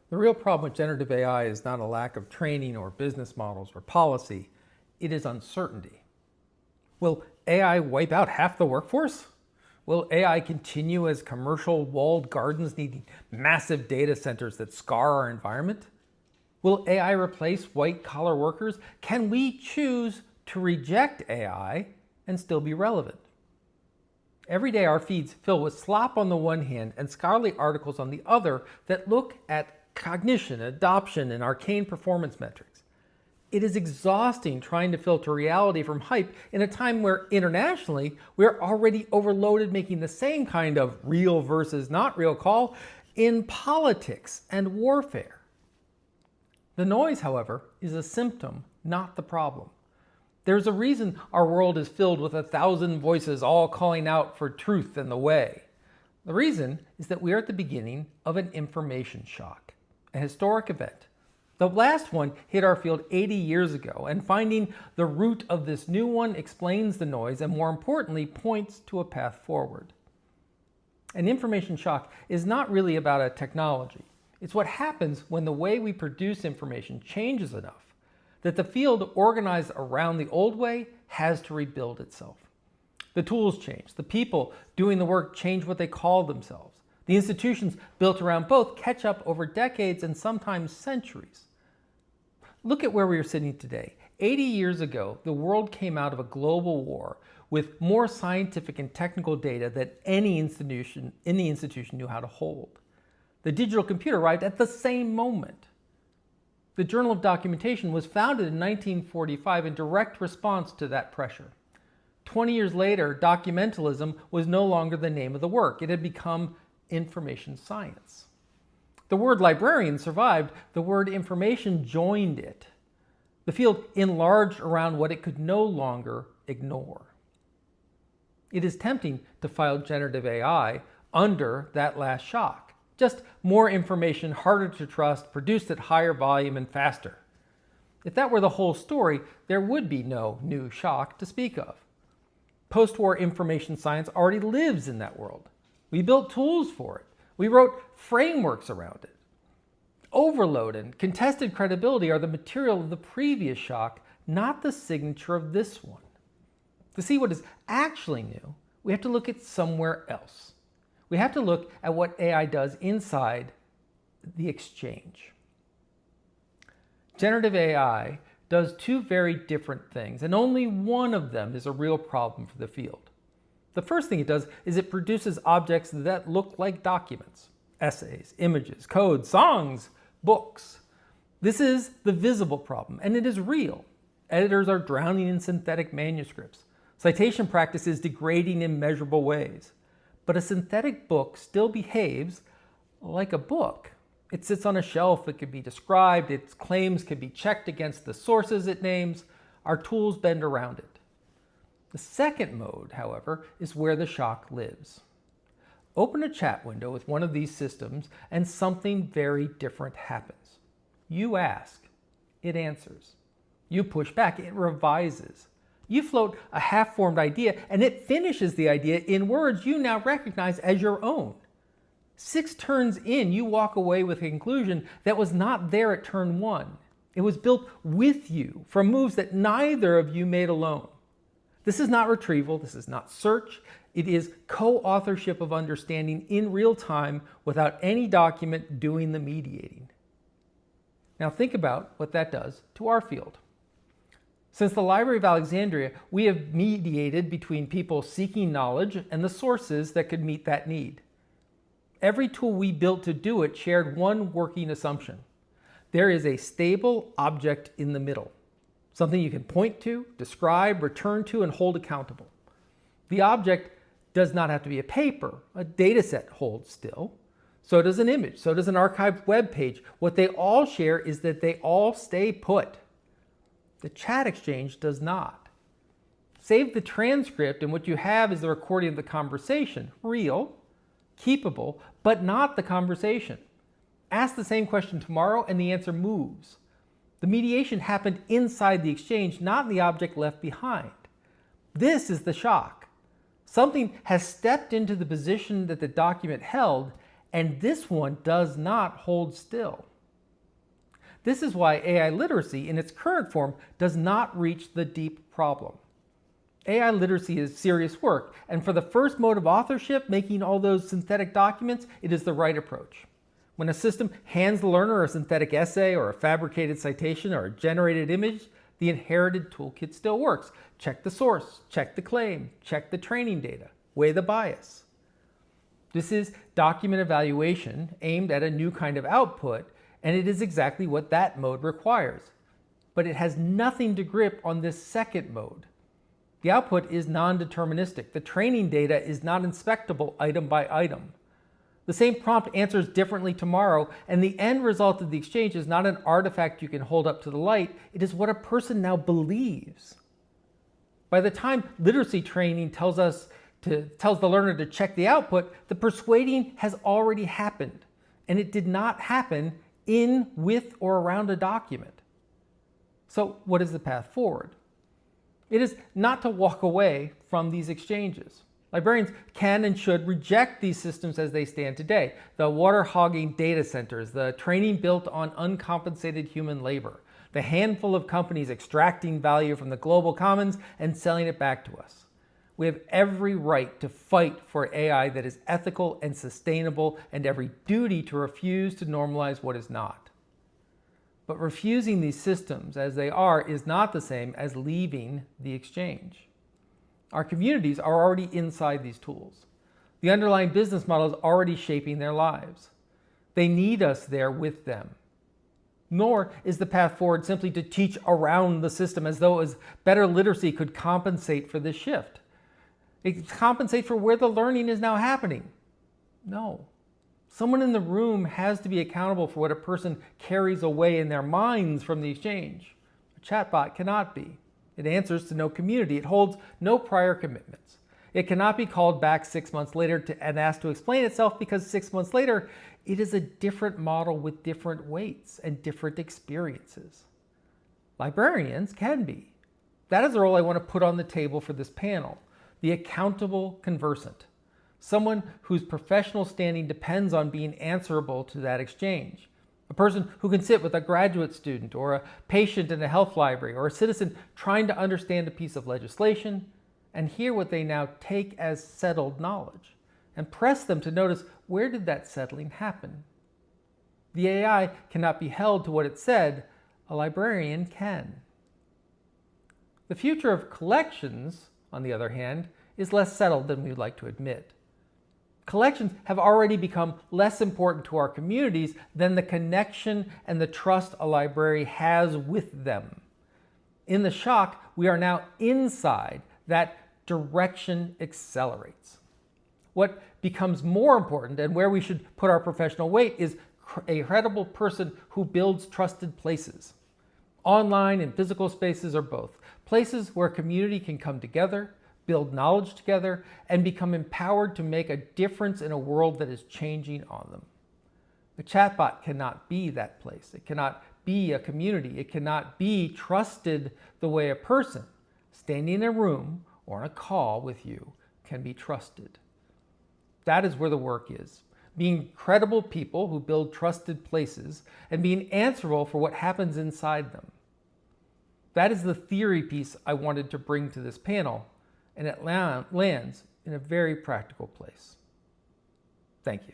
The real problem with generative AI is not a lack of training or business models or policy. It is uncertainty. Will AI wipe out half the workforce? Will AI continue as commercial walled gardens needing massive data centers that scar our environment? Will AI replace white-collar workers? Can we choose to reject AI and still be relevant? Every day our feeds fill with slop on the one hand and scholarly articles on the other that look at cognition, adoption, and arcane performance metrics. It is exhausting trying to filter reality from hype in a time where internationally we're already overloaded making the same kind of real versus not real call in politics and warfare. The noise, however, is a symptom, not the problem. There's a reason our world is filled with 1,000 voices all calling out for truth and the way. The reason is that we are at the beginning of an information shock, a historic event. The last one hit our field 80 years ago, and finding the root of this new one explains the noise and, more importantly, points to a path forward. An information shock is not really about a technology. It's what happens when the way we produce information changes enough that the field organized around the old way has to rebuild itself. The tools change. The people doing the work change what they call themselves. The institutions built around both catch up over decades and sometimes centuries. Look at where we are sitting today. 80 years ago, the world came out of a global war with more scientific and technical data than any institution knew how to hold. The digital computer arrived at the same moment. The Journal of Documentation was founded in 1945 in direct response to that pressure. 20 years later, documentalism was no longer the name of the work. It had become information science. The word librarian survived. The word information joined it. The field enlarged around what it could no longer ignore. It is tempting to file generative AI under that last shock. Just more information, harder to trust, produced at higher volume and faster. If that were the whole story, there would be no new shock to speak of. Post-war information science already lives in that world. We built tools for it. We wrote frameworks around it. Overload and contested credibility are the material of the previous shock, not the signature of this one. To see what is actually new, we have to look at somewhere else. We have to look at what AI does inside the exchange. Generative AI does two very different things, and only one of them is a real problem for the field. The first thing it does is it produces objects that look like documents: essays, images, code, songs, books. This is the visible problem, and it is real. Editors are drowning in synthetic manuscripts. Citation practice is degrading in measurable ways. But a synthetic book still behaves like a book. It sits on a shelf, it can be described, its claims can be checked against the sources it names. Our tools bend around it. The second mode, however, is where the shock lives. Open a chat window with one of these systems and something very different happens. You ask, it answers. You push back, it revises. You float a half-formed idea, and it finishes the idea in words you now recognize as your own. 6 turns in, you walk away with a conclusion that was not there at turn 1. It was built with you from moves that neither of you made alone. This is not retrieval, this is not search. It is co-authorship of understanding in real time without any document doing the mediating. Now think about what that does to our field. Since the Library of Alexandria, we have mediated between people seeking knowledge and the sources that could meet that need. Every tool we built to do it shared one working assumption. There is a stable object in the middle, something you can point to, describe, return to, and hold accountable. The object does not have to be a paper. A data set holds still. So does an image. So does an archived web page. What they all share is that they all stay put. The chat exchange does not. Save the transcript, and what you have is the recording of the conversation. Real, keepable, but not the conversation. Ask the same question tomorrow and the answer moves. The mediation happened inside the exchange, not the object left behind. This is the shock. Something has stepped into the position that the document held, and this one does not hold still. This is why AI literacy in its current form does not reach the deep problem. AI literacy is serious work, and for the first mode of authorship, making all those synthetic documents, it is the right approach. When a system hands the learner a synthetic essay or a fabricated citation or a generated image, the inherited toolkit still works. Check the source, check the claim, check the training data, weigh the bias. This is document evaluation aimed at a new kind of output, and it is exactly what that mode requires. But it has nothing to grip on this second mode. The output is non-deterministic. The training data is not inspectable item by item. The same prompt answers differently tomorrow, and the end result of the exchange is not an artifact you can hold up to the light. It is what a person now believes. By the time literacy training tells the learner to check the output, the persuading has already happened, and it did not happen in, with, or around a document. So what is the path forward? It is not to walk away from these exchanges. Librarians can and should reject these systems as they stand today. The water-hogging data centers, the training built on uncompensated human labor, the handful of companies extracting value from the global commons and selling it back to us. We have every right to fight for AI that is ethical and sustainable, and every duty to refuse to normalize what is not. But refusing these systems as they are is not the same as leaving the exchange. Our communities are already inside these tools. The underlying business model is already shaping their lives. They need us there with them. Nor is the path forward simply to teach around the system as though better literacy could compensate for this shift. It compensates for where the learning is now happening. No. Someone in the room has to be accountable for what a person carries away in their minds from the exchange. A chatbot cannot be. It answers to no community. It holds no prior commitments. It cannot be called back 6 months later and asked to explain itself, because 6 months later, it is a different model with different weights and different experiences. Librarians can be. That is the role I want to put on the table for this panel. The accountable conversant. Someone whose professional standing depends on being answerable to that exchange. A person who can sit with a graduate student or a patient in a health library or a citizen trying to understand a piece of legislation and hear what they now take as settled knowledge and press them to notice, where did that settling happen? The AI cannot be held to what it said. A librarian can. The future of collections, on the other hand, is less settled than we'd like to admit. Collections have already become less important to our communities than the connection and the trust a library has with them. In the shock, we are now inside. That direction accelerates. What becomes more important, and where we should put our professional weight, is a credible person who builds trusted places. Online and physical spaces are both. Places where a community can come together, build knowledge together, and become empowered to make a difference in a world that is changing on them. The chatbot cannot be that place. It cannot be a community. It cannot be trusted the way a person standing in a room or on a call with you can be trusted. That is where the work is. Being credible people who build trusted places and being answerable for what happens inside them. That is the theory piece I wanted to bring to this panel, and it lands in a very practical place. Thank you.